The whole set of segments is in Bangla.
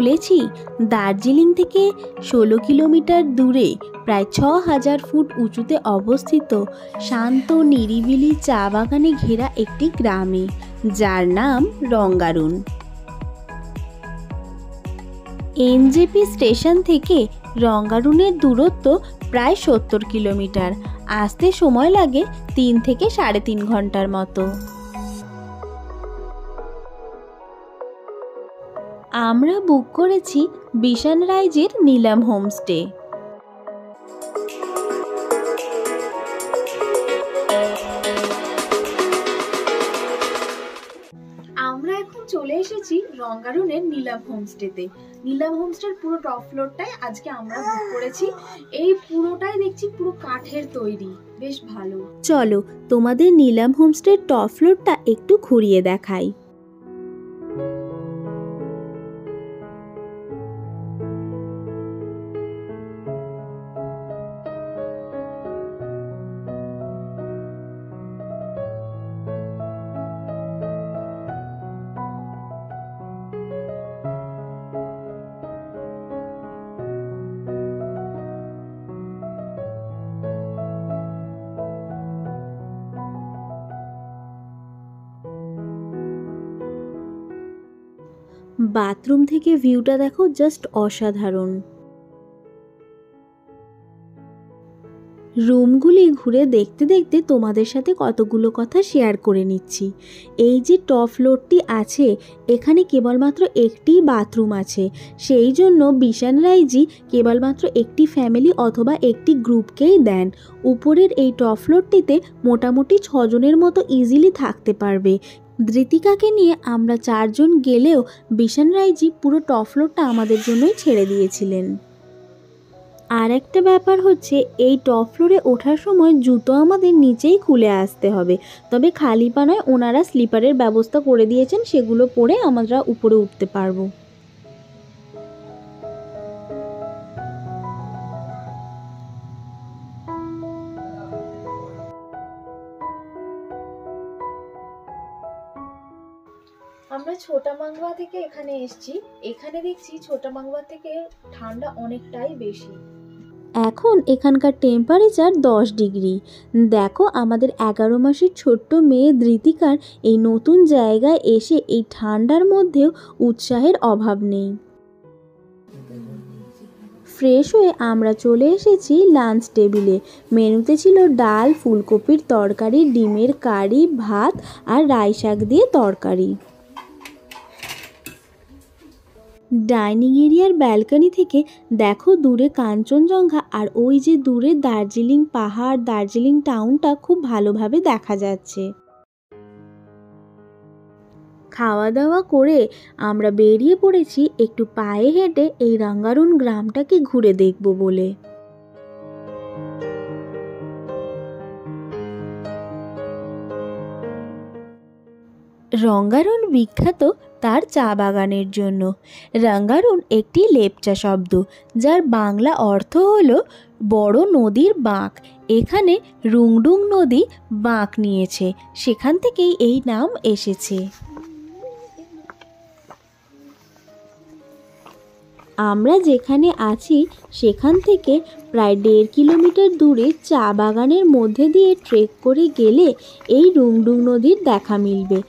চলেছি দার্জিলিং থেকে 16 কিলোমিটার দূরে প্রায় 6000 ফুট উঁচুতে অবস্থিত শান্ত নিরিবিলি চা বাগানে ঘেরা একটি গ্রামে, যার নাম রঙ্গারুন। এনজেপি স্টেশন থেকে রঙ্গারুনের দূরত্ব প্রায় 70 কিলোমিটার। আসতে সময় লাগে 3 থেকে 3.5 ঘন্টার মতো। আমরা বুক করেছি বিশান রাইজের নীলাম হোমস্টে। আমরা এখন চলে এসেছি রঙ্গারুনের নীলাম হোমস্টেতে। নীলাম হোমস্টের পুরো টপ ফ্লোরটাই আজকে আমরা বুক করেছি। এই পুরোটাই দেখছি পুরো কাঠের তৈরি, বেশ ভালো। চলো তোমাদের নীলাম হোমস্টের টপ ফ্লোরটা একটু ঘুরিয়ে দেখাই। বাথরুম থেকে ভিউটা দেখো, জাস্ট অসাধারণ। রুমগুলি ঘুরে দেখতে দেখতে তোমাদের সাথে কতগুলো কথা শেয়ার করে নিচ্ছি। এই যে টপ ফ্লোরটি আছে, এখানে কেবলমাত্র একটি বাথরুম আছে। সেই জন্য বিশান রাইজি কেবলমাত্র একটি ফ্যামিলি অথবা একটি গ্রুপকেই দেন। উপরের এই টপ ফ্লোরটিতে মোটামুটি 6 জনের মতো ইজিলি থাকতে পারবে। ধৃতিকাকে নিয়ে আমরা 4 জন গেলেও বিশান রাইজি পুরো টপ ফ্লোরটা আমাদের জন্যই ছেড়ে দিয়েছিলেন। আর একটা ব্যাপার হচ্ছে, এই টপ ফ্লোরে ওঠার সময় জুতো আমাদের নিচেই খুলে আসতে হবে। তবে খালি পা নয়, ওনারা স্লিপারের ব্যবস্থা করে দিয়েছেন, সেগুলো পরে আমরা উপরে উঠতে পারবো। আমরা ছোটা মাংবা থেকে এখানে এসেছি। এখানে দেখছি ছোটা মাংবা থেকে ঠান্ডা অনেকটাই বেশি। এখন এখানকার টেম্পারেচার 10 ডিগ্রি। দেখো, আমাদের 11 মাসের ছোট্ট মেয়ে ধৃতিকার এই নতুন জায়গায় এসে এই ঠান্ডার মধ্যেও উৎসাহের অভাব নেই। ফ্রেশ হয়ে আমরা চলে এসেছি লাঞ্চ টেবিলে। মেনুতে ছিল ডাল, ফুলকপির তরকারি, ডিমের কারি, ভাত আর রাই শাক দিয়ে তরকারি। ডাইনিং এরিয়ার ব্যালকনি থেকে দেখো দূরে কাঞ্চনজঙ্ঘা আর ওই যে দূরে দার্জিলিং পাহাড়, দার্জিলিং টাউনটা খুব ভালোভাবে দেখা যাচ্ছে। খাওয়া দাওয়া করে আমরা বেরিয়ে পড়েছি একটু পায়ে হেঁটে এই রঙ্গারুন গ্রামটাকে ঘুরে দেখব বলে। রঙ্গারুন বিখ্যাত তার চা বাগানের জন্য। রঙ্গারুন একটি লেপচা শব্দ, যার বাংলা অর্থ হলো বড় নদীর বাঁক। এখানে রুংডুং নদী বাঁক নিয়েছে, সেখান থেকেই এই নাম এসেছে। আমরা যেখানে আছি সেখান থেকে প্রায় 1.5 কিলোমিটার দূরে চা বাগানের মধ্যে দিয়ে ট্রেক করে গেলে এই রুংডুং নদীর দেখা মিলবে।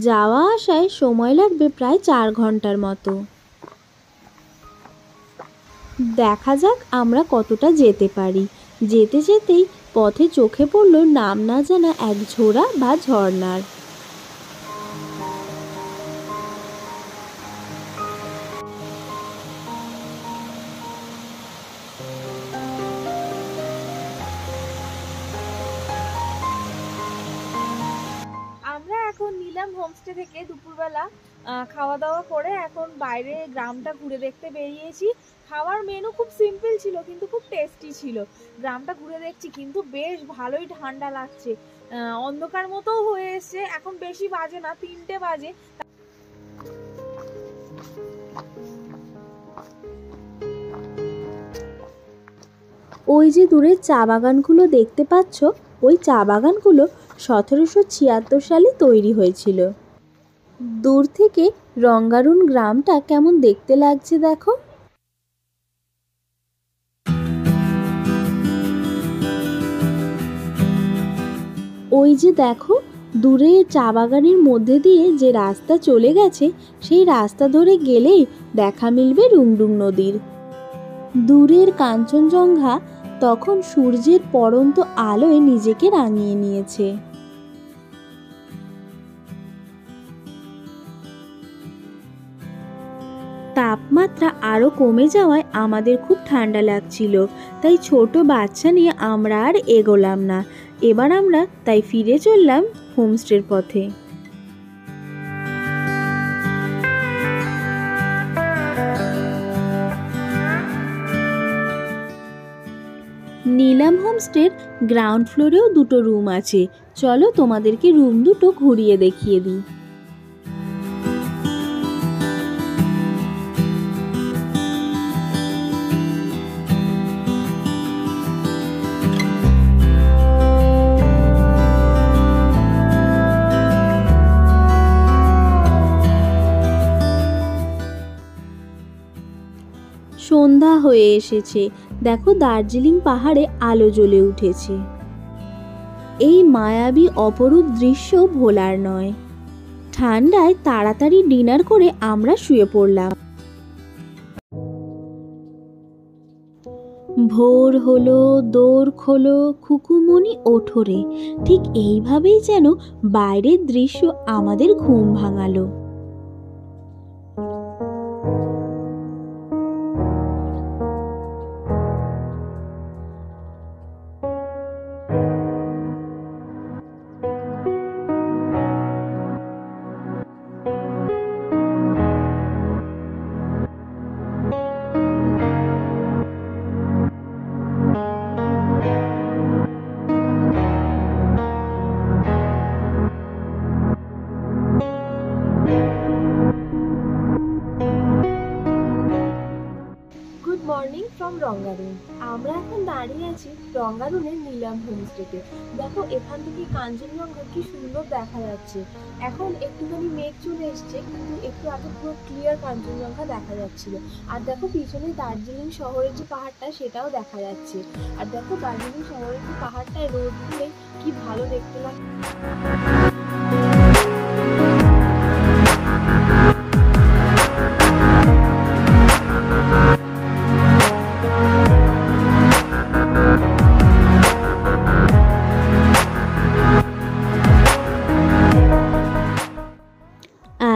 যাওয়া আসায় সময় লাগবে প্রায় 4 ঘন্টার মতো। দেখা যাক আমরা কতটা যেতে পারি। যেতে যেতেই পথে চোখে পড়ল নাম না জানা এক ঝোড়া বা ঝর্ণার। আমরা এখন নীলাম হোমস্টে থেকে দুপুরবেলা খাওয়া দাওয়া করে এখন বাইরে গ্রামটা ঘুরে দেখতে বেরিয়েছি। খাওয়ার মেনু খুব সিম্পল ছিল কিন্তু খুব টেস্টি ছিল। গ্রামটা ঘুরে দেখছি কিন্তু বেশ ভালোই ঠান্ডা লাগছে। অন্ধকার মতো হয়ে এসছে, এখন বেশি বাজে না, 3টে বাজে। ওই যে দূরে চা বাগানগুলো দেখতে পাচ্ছ, ওই চা বাগানগুলো 1776 সালে তৈরি হয়েছিল। দূর থেকে রঙ্গারুন গ্রামটা কেমন দেখতে লাগছে দেখো। ওই যে দেখো দূরে চা বাগানের মধ্যে দিয়ে যে রাস্তা চলে গেছে, সেই রাস্তা ধরে গেলেই দেখা মিলবে রুংডুং নদীর। দূরের কাঞ্চনজঙ্ঘা তখন সূর্যের পড়ন্ত আলোয় নিজেকে রাঙিয়ে নিয়েছে। তাপমাত্রা আরো কমে যাওয়ায় আমাদের খুব ঠান্ডা লাগছিল, তাই ছোট বাচ্চা নিয়ে আমরা আর এগোলাম না। এবার আমরা তাই ফিরে চললাম হোমস্টের পথে। নীলাম হোমস্টের গ্রাউন্ড ফ্লোরেও দুটো রুম আছে, চলো তোমাদেরকে রুম দুটো ঘুরিয়ে দেখিয়ে দিই। সন্ধ্যা হয়ে এসেছে, দেখো দার্জিলিং পাহাড়ে আলো জ্বলে উঠেছে। এই মায়াবী অপরূপ দৃশ্য ভোলার নয়। ঠান্ডায় তাড়াতাড়ি ডিনার করে আমরা শুয়ে পড়লাম। ভোর হলো, দোর খোলো, খুকুমনি ওঠোরে, ঠিক এইভাবেই যেন বাইরের দৃশ্য আমাদের ঘুম ভাঙালো। Morning from Rangaroon. আমরা এখন দাঁড়িয়ে আছি রঙ্গারুনের নীলাম হোমস্টেতে। দেখো এখান থেকে কাঞ্চনজঙ্ঘা কি সুন্দর দেখা যাচ্ছে। এখন একটুখানি মেঘ চলে এসছে, কিন্তু একটু আগে পুরো ক্লিয়ার কাঞ্চনজঙ্ঘা দেখা যাচ্ছিল। আর দেখো পিছনে দার্জিলিং শহরের যে পাহাড়টা সেটাও দেখা যাচ্ছে। আর দেখো দার্জিলিং শহরের যে পাহাড়টায় রোদ দিলে কি ভালো দেখতে লাগে।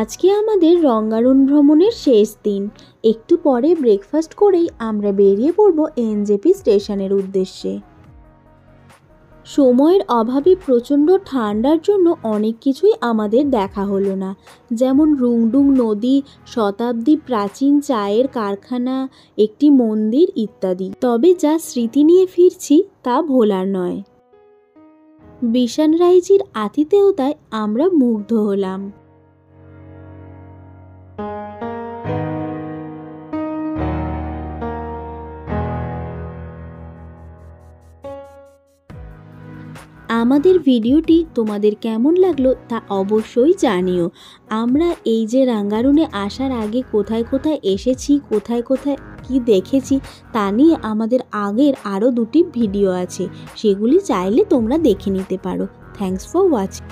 আজকে আমাদের রঙ্গারুন ভ্রমণের শেষ দিন। একটু পরে ব্রেকফাস্ট করেই আমরা বেরিয়ে পড়ব এনজেপি স্টেশনের উদ্দেশ্যে। সময়ের অভাবে প্রচণ্ড ঠান্ডার জন্য অনেক কিছুই আমাদের দেখা হলো না, যেমন রুংডুং নদী, শতাব্দী প্রাচীন চায়ের কারখানা, একটি মন্দির ইত্যাদি। তবে যা স্মৃতি নিয়ে ফিরছি তা ভোলার নয়। বিশান রাইজির আতিথেয়তায় আমরা মুগ্ধ হলাম। আমাদের ভিডিওটি তোমাদের কেমন লাগলো তা অবশ্যই জানিও। আমরা এই যে রঙ্গারুনে আসার আগে কোথায় কোথায় এসেছি, কোথায় কোথায় কি দেখেছি তা নিয়ে আমাদের আগের আরও দুটি ভিডিও আছে, সেগুলি চাইলে তোমরা দেখে নিতে পারো। Thanks for watching.